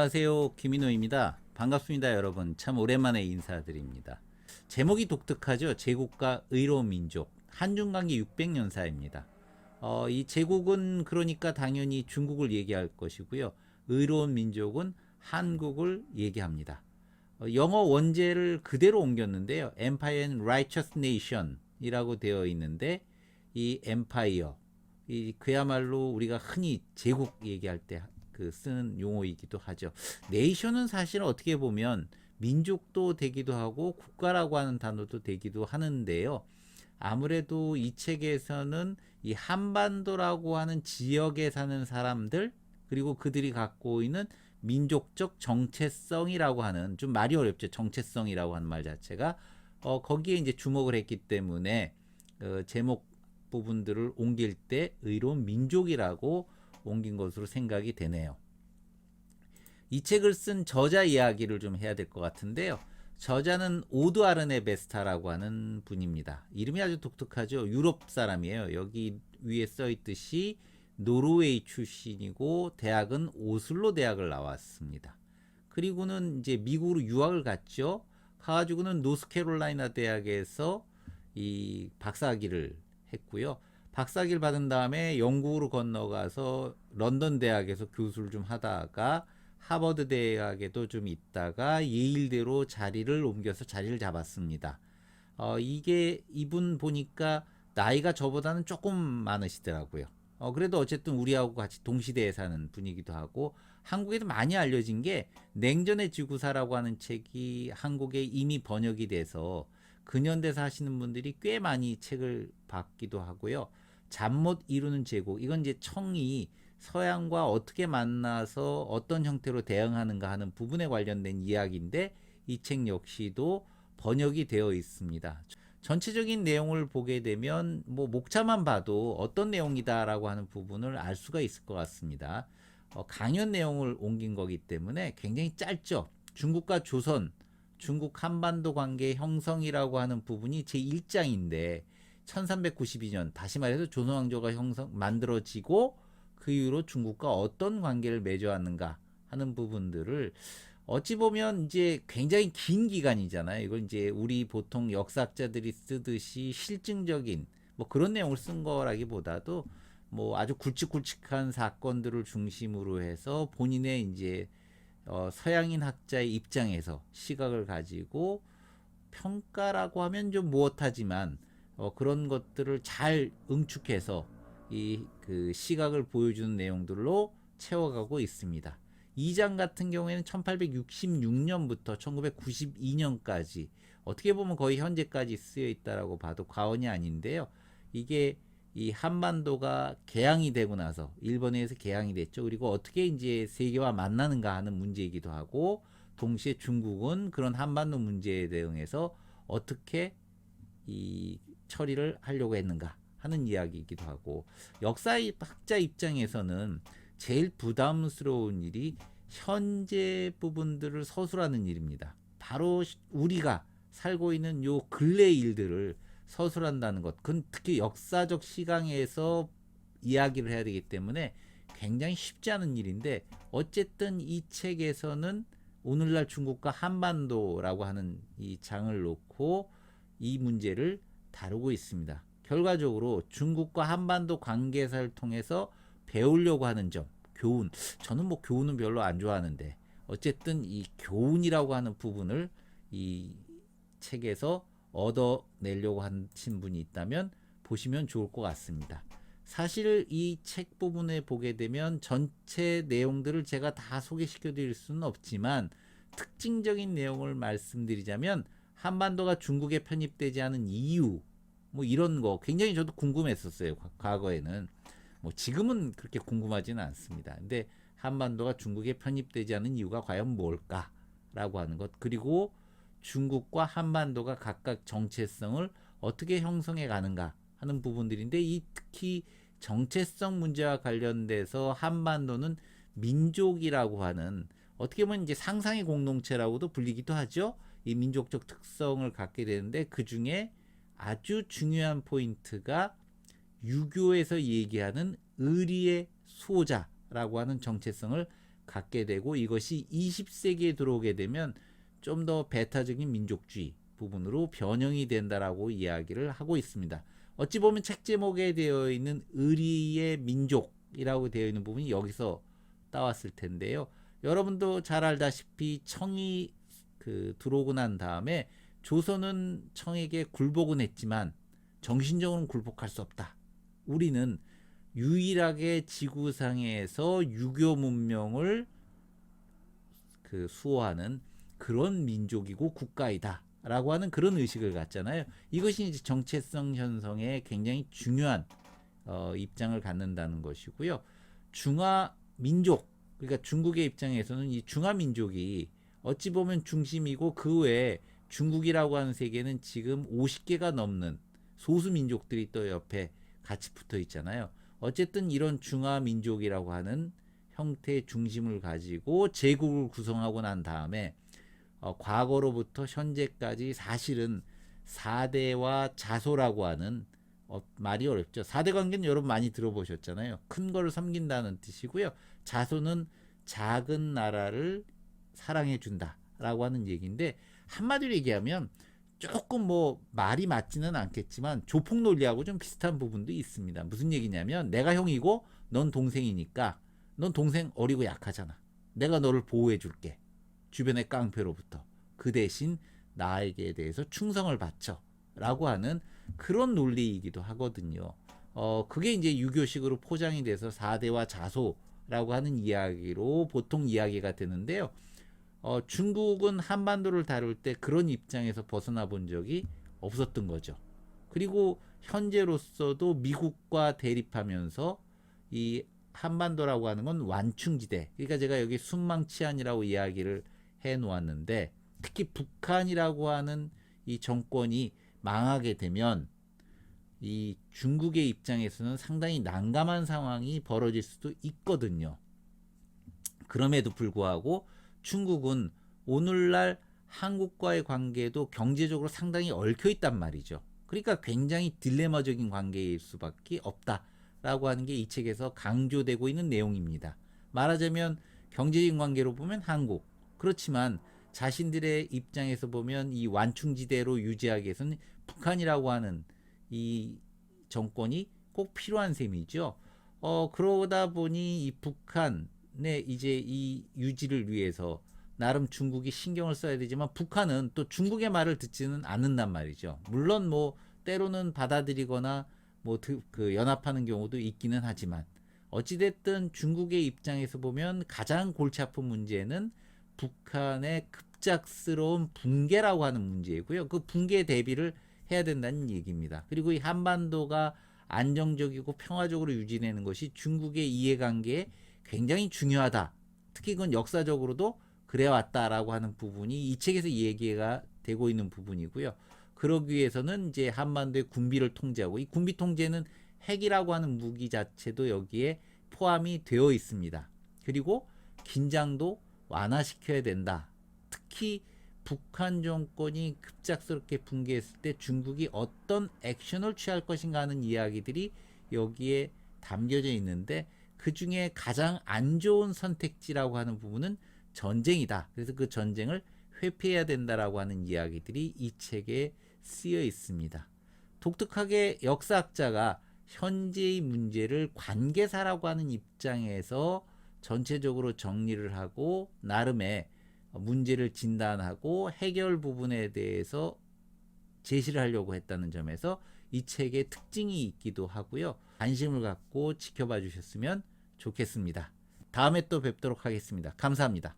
안녕하세요. 김인호입니다. 반갑습니다, 여러분. 참 오랜만에 인사드립니다. 제목이 독특하죠. 제국과 의로운 민족. 한중관계 600년사입니다. 이 제국은 그러니까 당연히 중국을 얘기할 것이고요. 의로운 민족은 한국을 얘기합니다. 영어 원제를 그대로 옮겼는데요. Empire and Righteous Nation 이라고 되어 있는데 이 Empire, 그야말로 우리가 흔히 제국 얘기할 때 쓰는 용어이기도 하죠. 네이션은 사실 어떻게 보면 민족도 되기도 하고 국가라고 하는 단어도 되기도 하는데요. 아무래도 이 책에서는 이 한반도라고 하는 지역에 사는 사람들, 그리고 그들이 갖고 있는 민족적 정체성이라고 하는, 좀 말이 어렵죠. 정체성이라고 하는 말 자체가 거기에 이제 주목을 했기 때문에 제목 부분들을 옮길 때 의로운 민족이라고 옮긴 것으로 생각이 되네요. 이 책을 쓴 저자 이야기를 좀 해야 될 것 같은데요. 저자는 오드 아르네베스타라고 하는 분입니다. 이름이 아주 독특하죠. 유럽 사람이에요. 여기 위에 써 있듯이 노르웨이 출신이고 대학은 오슬로 대학을 나왔습니다. 그리고는 이제 미국으로 유학을 갔죠. 가가지고는 노스캐롤라이나 대학에서 이 박사학위를 했고요. 박사학위를 받은 다음에 영국으로 건너가서 런던 대학에서 교수를 좀 하다가 하버드 대학에도 좀 있다가 예일대로 자리를 옮겨서 자리를 잡았습니다. 이게 이분 보니까 나이가 저보다는 조금 많으시더라고요. 그래도 어쨌든 우리하고 같이 동시대에 사는 분이기도 하고, 한국에도 많이 알려진 게 냉전의 지구사라고 하는 책이 한국에 이미 번역이 돼서 근현대 사시는 분들이 꽤 많이 책을 받기도 하고요. 잠 못 이루는 제국, 이건 이제 청이 서양과 어떻게 만나서 어떤 형태로 대응하는가 하는 부분에 관련된 이야기인데, 이 책 역시도 번역이 되어 있습니다. 전체적인 내용을 보게 되면 뭐 목차만 봐도 어떤 내용이다라고 하는 부분을 알 수가 있을 것 같습니다. 강연 내용을 옮긴 거기 때문에 굉장히 짧죠. 중국과 조선, 중국 한반도 관계 형성이라고 하는 부분이 제1장인데 1392년, 다시 말해서 조선왕조가 만들어지고 그 이후로 중국과 어떤 관계를 맺어왔는가 하는 부분들을, 어찌 보면 이제 굉장히 긴 기간이잖아요. 이걸 이제 우리 보통 역사학자들이 쓰듯이 실증적인 뭐 그런 내용을 쓴 거라기보다도 뭐 아주 굵직굵직한 사건들을 중심으로 해서 본인의 이제 서양인 학자의 입장에서 시각을 가지고 평가라고 하면 좀 무엇하지만 그런 것들을 잘 응축해서 이 그 시각을 보여주는 내용들로 채워가고 있습니다. 2장 같은 경우에는 1866년부터 1992년까지 어떻게 보면 거의 현재까지 쓰여 있다라고 봐도 과언이 아닌데요. 이게 이 한반도가 개항이 되고 나서 일본에 의해서 개항이 됐죠. 그리고 어떻게 이제 세계와 만나는가 하는 문제이기도 하고, 동시에 중국은 그런 한반도 문제에 대응해서 어떻게 이 처리를 하려고 했는가 하는 이야기이기도 하고, 역사학자 입장에서는 제일 부담스러운 일이 현재 부분들을 서술하는 일입니다. 바로 우리가 살고 있는 요 근래 일들을 서술한다는 것, 그건 특히 역사적 시각에서 이야기를 해야 되기 때문에 굉장히 쉽지 않은 일인데, 어쨌든 이 책에서는 오늘날 중국과 한반도라고 하는 이 장을 놓고 이 문제를 다루고 있습니다. 결과적으로 중국과 한반도 관계사를 통해서 배우려고 하는 점, 교훈. 저는 뭐 교훈은 별로 안 좋아하는데 어쨌든 이 교훈이라고 하는 부분을 이 책에서 얻어내려고 하신 분이 있다면 보시면 좋을 것 같습니다. 사실 이 책 부분에 보게 되면 전체 내용들을 제가 다 소개시켜 드릴 수는 없지만, 특징적인 내용을 말씀드리자면 한반도가 중국에 편입되지 않은 이유, 뭐 이런 거 굉장히 저도 궁금했었어요. 과거에는. 뭐 지금은 그렇게 궁금하지는 않습니다. 근데 한반도가 중국에 편입되지 않은 이유가 과연 뭘까라고 하는 것, 그리고 중국과 한반도가 각각 정체성을 어떻게 형성해 가는가 하는 부분들인데, 이 특히 정체성 문제와 관련돼서 한반도는 민족이라고 하는, 어떻게 보면 이제 상상의 공동체라고도 불리기도 하죠. 이 민족적 특성을 갖게 되는데, 그 중에 아주 중요한 포인트가 유교에서 얘기하는 의리의 수호자라고 하는 정체성을 갖게 되고, 이것이 20세기에 들어오게 되면 좀 더 배타적인 민족주의 부분으로 변형이 된다라고 이야기를 하고 있습니다. 어찌 보면 책 제목에 되어 있는 의리의 민족이라고 되어 있는 부분이 여기서 따왔을 텐데요. 여러분도 잘 알다시피 청이 들어오고 난 다음에 조선은 청에게 굴복은 했지만 정신적으로는 굴복할 수 없다. 우리는 유일하게 지구상에서 유교 문명을 수호하는 그런 민족이고 국가이다 라고 하는 그런 의식을 갖잖아요. 이것이 이제 정체성 형성에 굉장히 중요한 입장을 갖는다는 것이고요. 중화 민족, 그러니까 중국의 입장에서는 이 중화 민족이 어찌 보면 중심이고, 그 외에 중국이라고 하는 세계는 지금 50개가 넘는 소수 민족들이 또 옆에 같이 붙어 있잖아요. 어쨌든 이런 중화 민족이라고 하는 형태의 중심을 가지고 제국을 구성하고 난 다음에 과거로부터 현재까지 사실은 4대와 자소라고 하는, 말이 어렵죠. 4대 관계는 여러분 많이 들어보셨잖아요. 큰 거를 섬긴다는 뜻이고요. 자소는 작은 나라를 사랑해 준다 라고 하는 얘기인데, 한마디로 얘기하면 조금 말이 맞지는 않겠지만 조폭 논리하고 좀 비슷한 부분도 있습니다. 무슨 얘기냐면, 내가 형이고 넌 동생이니까, 넌 동생 어리고 약하잖아. 내가 너를 보호해 줄게. 주변의 깡패로부터. 그 대신 나에게 대해서 충성을 바쳐 라고 하는 그런 논리이기도 하거든요. 그게 이제 유교식으로 포장이 돼서 4대와 자소라고 하는 이야기로 보통 이야기가 되는데요. 중국은 한반도를 다룰 때 그런 입장에서 벗어나 본 적이 없었던 거죠. 그리고 현재로서도 미국과 대립하면서 이 한반도라고 하는 건 완충지대, 그러니까 제가 여기 순망치안이라고 이야기를 해 놓았는데, 특히 북한이라고 하는 이 정권이 망하게 되면 이 중국의 입장에서는 상당히 난감한 상황이 벌어질 수도 있거든요. 그럼에도 불구하고 중국은 오늘날 한국과의 관계도 경제적으로 상당히 얽혀 있단 말이죠. 그러니까 굉장히 딜레마적인 관계일 수밖에 없다라고 하는 게 이 책에서 강조되고 있는 내용입니다. 말하자면 경제적인 관계로 보면 한국, 그렇지만 자신들의 입장에서 보면 이 완충지대로 유지하기 위해서는 북한이라고 하는 이 정권이 꼭 필요한 셈이죠. 그러다 보니 이 북한의 이제 이 유지를 위해서 나름 중국이 신경을 써야 되지만, 북한은 또 중국의 말을 듣지는 않는단 말이죠. 물론 때로는 받아들이거나 연합하는 경우도 있기는 하지만, 어찌됐든 중국의 입장에서 보면 가장 골치 아픈 문제는 북한의 급작스러운 붕괴라고 하는 문제이고요. 그 붕괴 대비를 해야 된다는 얘기입니다. 그리고 이 한반도가 안정적이고 평화적으로 유지되는 것이 중국의 이해관계에 굉장히 중요하다. 특히 그건 역사적으로도 그래왔다라고 하는 부분이 이 책에서 얘기가 되고 있는 부분이고요. 그러기 위해서는 이제 한반도의 군비를 통제하고, 이 군비 통제는 핵이라고 하는 무기 자체도 여기에 포함이 되어 있습니다. 그리고 긴장도 완화시켜야 된다. 특히 북한 정권이 급작스럽게 붕괴했을 때 중국이 어떤 액션을 취할 것인가 하는 이야기들이 여기에 담겨져 있는데, 그 중에 가장 안 좋은 선택지라고 하는 부분은 전쟁이다. 그래서 그 전쟁을 회피해야 된다라고 하는 이야기들이 이 책에 쓰여 있습니다. 독특하게 역사학자가 현재의 문제를 관계사라고 하는 입장에서 전체적으로 정리를 하고 나름의 문제를 진단하고 해결 부분에 대해서 제시를 하려고 했다는 점에서 이 책의 특징이 있기도 하고요. 관심을 갖고 지켜봐 주셨으면 좋겠습니다. 다음에 또 뵙도록 하겠습니다. 감사합니다.